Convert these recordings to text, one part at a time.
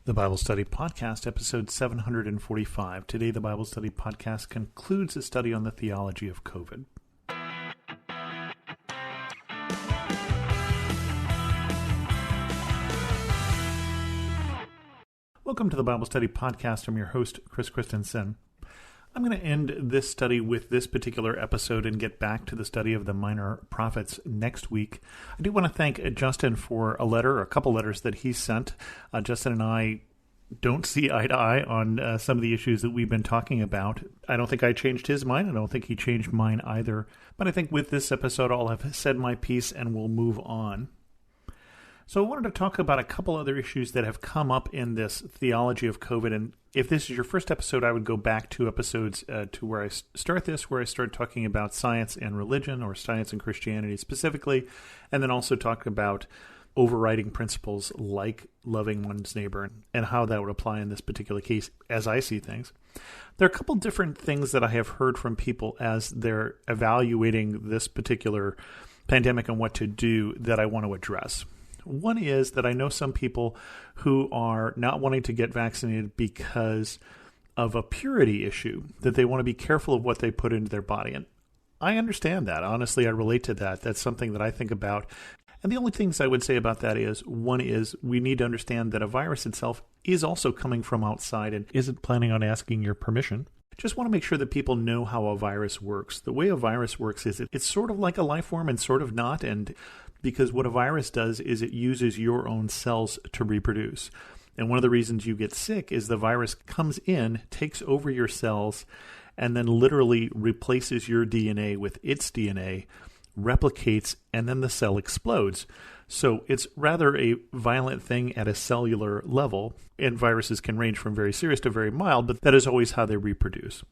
The Bible Study Podcast, episode 745. Today, the Bible Study Podcast concludes a study on the theology of COVID. Welcome to the Bible Study Podcast. I'm your host, Chris Christensen. I'm going to end this study with this particular episode and get back to the study of the minor prophets next week. I do want to thank Justin for a couple letters that he sent. Justin and I don't see eye to eye on some of the issues that we've been talking about. I don't think I changed his mind. I don't think he changed mine either. But I think with this episode, I'll have said my piece and we'll move on. So I wanted to talk about a couple other issues that have come up in this theology of COVID. And if this is your first episode, I would go back 2 episodes to where I start talking about science and religion, or science and Christianity specifically, and then also talk about overriding principles like loving one's neighbor and how that would apply in this particular case as I see things. There are a couple different things that I have heard from people as they're evaluating this particular pandemic and what to do that I want to address. One is that I know some people who are not wanting to get vaccinated because of a purity issue, that they want to be careful of what they put into their body. And I understand that. Honestly, I relate to that. That's something that I think about. And the only things I would say about that is, one is we need to understand that a virus itself is also coming from outside and isn't planning on asking your permission. Just want to make sure that people know how a virus works. The way a virus works is it's sort of like a life form and sort of not. And because what a virus does is it uses your own cells to reproduce. And one of the reasons you get sick is the virus comes in, takes over your cells, and then literally replaces your DNA with its DNA, replicates, and then the cell explodes. So it's rather a violent thing at a cellular level, and viruses can range from very serious to very mild, but that is always how they reproduce.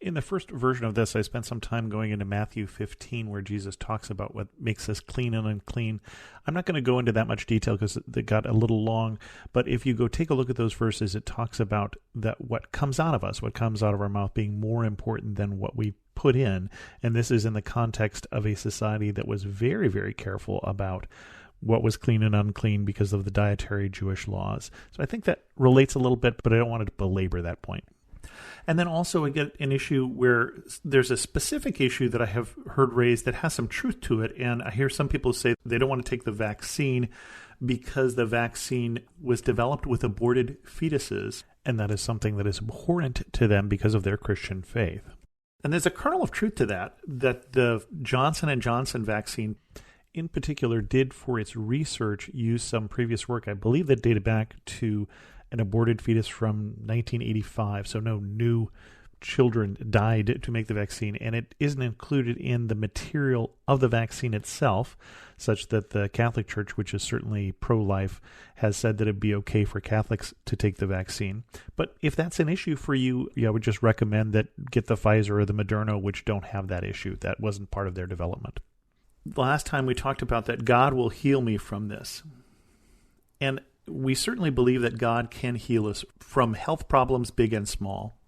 In the first version of this, I spent some time going into Matthew 15, where Jesus talks about what makes us clean and unclean. I'm not going to go into that much detail because it got a little long, but if you go take a look at those verses, it talks about that what comes out of us, what comes out of our mouth, being more important than what we put in. And this is in the context of a society that was very, very careful about what was clean and unclean because of the dietary Jewish laws. So I think that relates a little bit, but I don't want to belabor that point. And then also we get an issue where there's a specific issue that I have heard raised that has some truth to it. And I hear some people say they don't want to take the vaccine because the vaccine was developed with aborted fetuses. And that is something that is abhorrent to them because of their Christian faith. And there's a kernel of truth to that the Johnson & Johnson vaccine in particular did for its research use some previous work. I believe that dated back to an aborted fetus from 1985, so no new children died to make the vaccine, and it isn't included in the material of the vaccine itself, such that the Catholic Church, which is certainly pro-life, has said that it'd be okay for Catholics to take the vaccine. But if that's an issue for you, I would just recommend that get the Pfizer or the Moderna, which don't have that issue. That wasn't part of their development. The last time we talked about that God will heal me from this. And we certainly believe that God can heal us from health problems, big and small.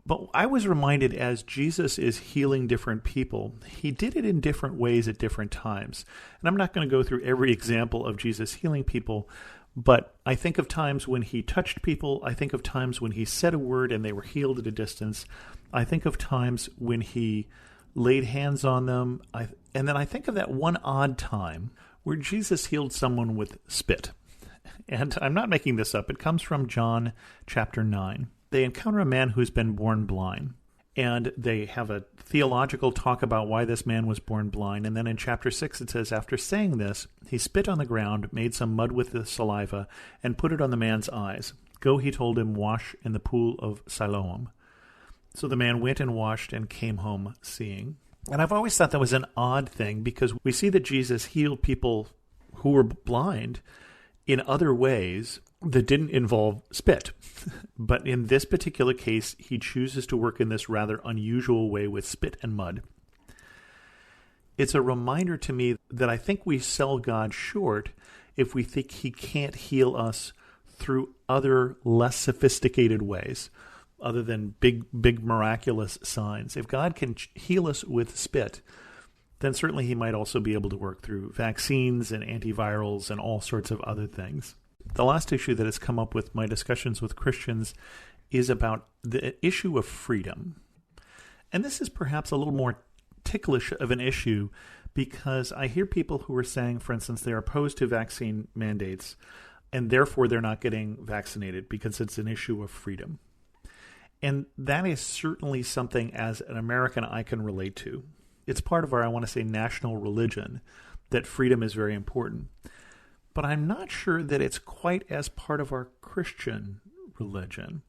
But I was reminded as Jesus is healing different people, he did it in different ways at different times. And I'm not going to go through every example of Jesus healing people, but I think of times when he touched people. I think of times when he said a word and they were healed at a distance. I think of times when he laid hands on them. And then I think of that one odd time where Jesus healed someone with spit. And I'm not making this up. It comes from John chapter 9. They encounter a man who's been born blind, and they have a theological talk about why this man was born blind. And then in chapter 6 it says, after saying this, he spit on the ground, made some mud with the saliva, and put it on the man's eyes. Go, he told him, wash in the pool of Siloam. So the man went and washed and came home seeing. And I've always thought that was an odd thing, because we see that Jesus healed people who were blind in other ways that didn't involve spit. But in this particular case, he chooses to work in this rather unusual way with spit and mud. It's a reminder to me that I think we sell God short if we think he can't heal us through other less sophisticated ways, other than big miraculous signs. If God can heal us with spit, then certainly he might also be able to work through vaccines and antivirals and all sorts of other things. The last issue that has come up with my discussions with Christians is about the issue of freedom. And this is perhaps a little more ticklish of an issue because I hear people who are saying, for instance, they're opposed to vaccine mandates and therefore they're not getting vaccinated because it's an issue of freedom. And that is certainly something as an American I can relate to. It's part of our, I want to say, national religion that freedom is very important. But I'm not sure that it's quite as part of our Christian religion.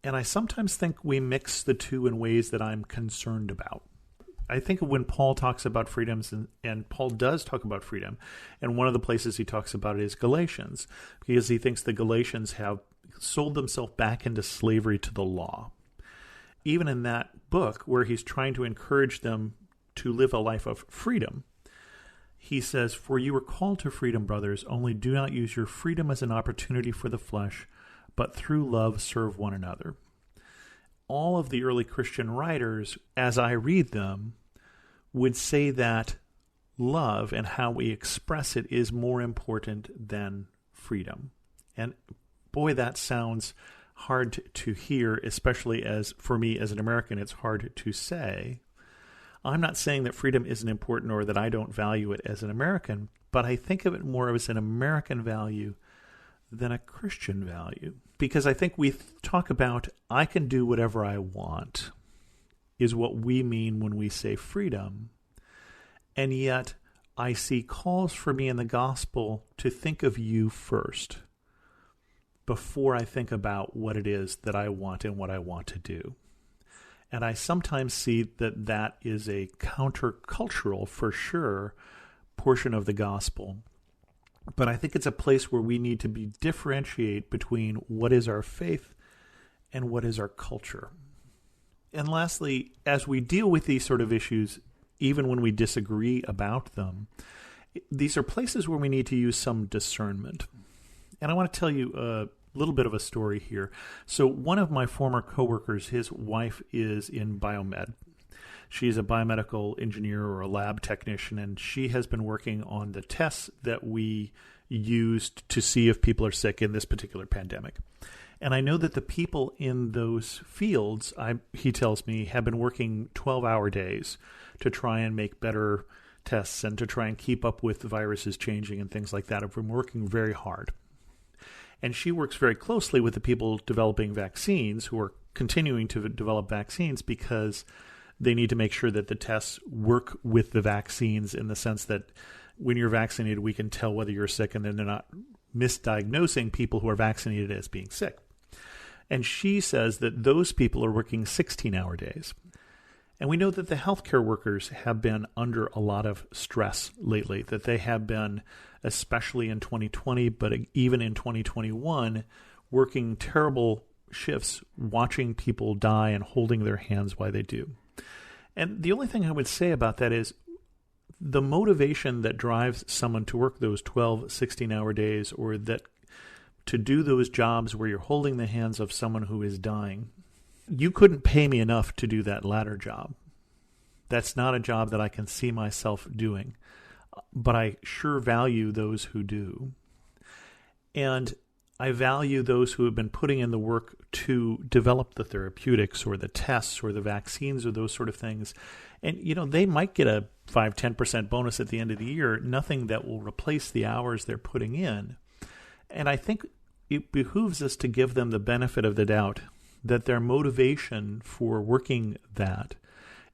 And I sometimes think we mix the two in ways that I'm concerned about. I think when Paul talks about freedoms, and Paul does talk about freedom, and one of the places he talks about it is Galatians, because he thinks the Galatians have sold themselves back into slavery to the law. Even in that book, where he's trying to encourage them to live a life of freedom, he says, "For you are called to freedom, brothers, only do not use your freedom as an opportunity for the flesh, but through love serve one another." All of the early Christian writers, as I read them, would say that love and how we express it is more important than freedom. And boy, that sounds hard to hear, especially as, for me as an American, it's hard to say. I'm not saying that freedom isn't important or that I don't value it as an American, but I think of it more as an American value than a Christian value. Because I think we talk about, I can do whatever I want, is what we mean when we say freedom. And yet, I see calls for me in the gospel to think of you first, before I think about what it is that I want and what I want to do. And I sometimes see that that is a countercultural, for sure, portion of the gospel. But I think it's a place where we need to differentiate between what is our faith and what is our culture. And lastly, as we deal with these sort of issues, even when we disagree about them, these are places where we need to use some discernment. And I want to tell you a little bit of a story here. So one of my former coworkers, his wife is in biomed. She's a biomedical engineer or a lab technician, and she has been working on the tests that we used to see if people are sick in this particular pandemic. And I know that the people in those fields, he tells me, have been working 12-hour days to try and make better tests and to try and keep up with the viruses changing and things like that. Have been working very hard. And she works very closely with the people developing vaccines who are continuing to develop vaccines because they need to make sure that the tests work with the vaccines in the sense that when you're vaccinated, we can tell whether you're sick, and then they're not misdiagnosing people who are vaccinated as being sick. And she says that those people are working 16-hour days. And we know that the healthcare workers have been under a lot of stress lately, that they have been, especially in 2020, but even in 2021, working terrible shifts, watching people die and holding their hands while they do. And the only thing I would say about that is the motivation that drives someone to work those 12, 16-hour days, or that to do those jobs where you're holding the hands of someone who is dying. You couldn't pay me enough to do that latter job. That's not a job that I can see myself doing, but I sure value those who do. And I value those who have been putting in the work to develop the therapeutics or the tests or the vaccines or those sort of things. And, they might get a 5-10% bonus at the end of the year, nothing that will replace the hours they're putting in. And I think it behooves us to give them the benefit of the doubt that their motivation for working that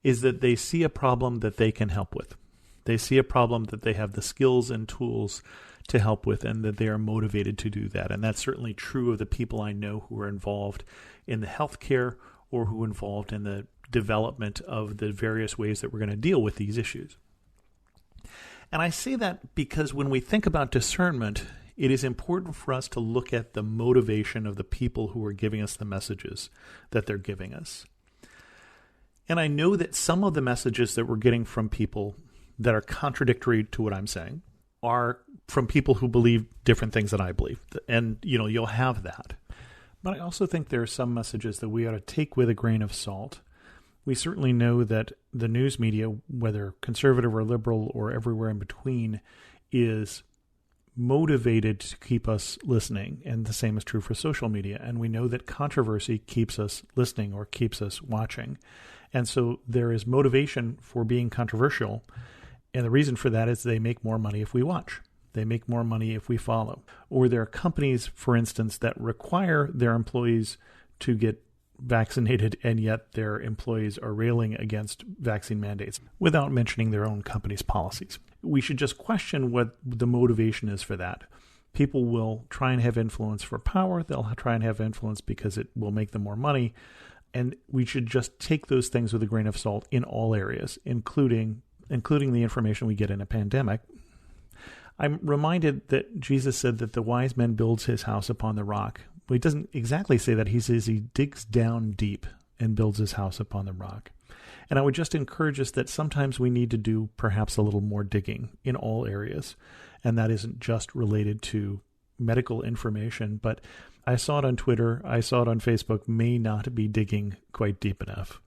is that they see a problem that they can help with. They see a problem that they have the skills and tools to help with, and that they are motivated to do that. And that's certainly true of the people I know who are involved in the healthcare or who are involved in the development of the various ways that we're going to deal with these issues. And I say that because when we think about discernment, it is important for us to look at the motivation of the people who are giving us the messages that they're giving us. And I know that some of the messages that we're getting from people that are contradictory to what I'm saying are from people who believe different things than I believe. And, you'll have that. But I also think there are some messages that we ought to take with a grain of salt. We certainly know that the news media, whether conservative or liberal or everywhere in between, is motivated to keep us listening, and the same is true for social media. And we know that controversy keeps us listening or keeps us watching. And so there is motivation for being controversial, and the reason for that is they make more money if we watch. They make more money if we follow. Or there are companies, for instance, that require their employees to get vaccinated, and yet their employees are railing against vaccine mandates without mentioning their own company's policies. We should just question what the motivation is for that. People will try and have influence for power. They'll try and have influence because it will make them more money. And we should just take those things with a grain of salt in all areas, including the information we get in a pandemic. I'm reminded that Jesus said that the wise man builds his house upon the rock. Well, he doesn't exactly say that. He says he digs down deep and builds his house upon the rock. And I would just encourage us that sometimes we need to do perhaps a little more digging in all areas. And that isn't just related to medical information, but I saw it on Twitter, I saw it on Facebook, may not be digging quite deep enough.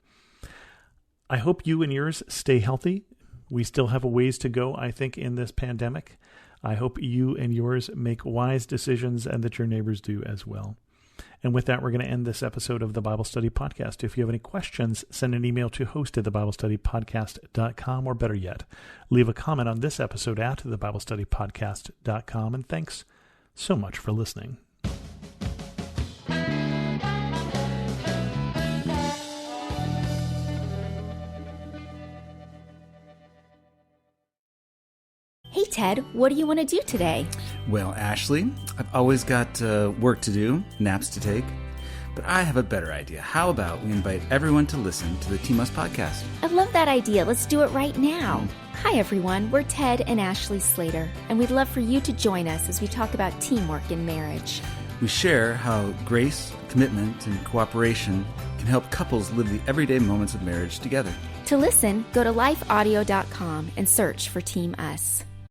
I hope you and yours stay healthy. We still have a ways to go, I think, in this pandemic. I hope you and yours make wise decisions and that your neighbors do as well. And with that, we're going to end this episode of the Bible Study Podcast. If you have any questions, send an email to host@thebiblestudypodcast.com, or better yet, leave a comment on this episode at thebiblestudypodcast.com. And thanks so much for listening. Hey, Ted, what do you want to do today? Well, Ashley, I've always got work to do, naps to take, but I have a better idea. How about we invite everyone to listen to the Team Us podcast? I love that idea. Let's do it right now. Hi, everyone. We're Ted and Ashley Slater, and we'd love for you to join us as we talk about teamwork in marriage. We share how grace, commitment, and cooperation can help couples live the everyday moments of marriage together. To listen, go to lifeaudio.com and search for Team Us.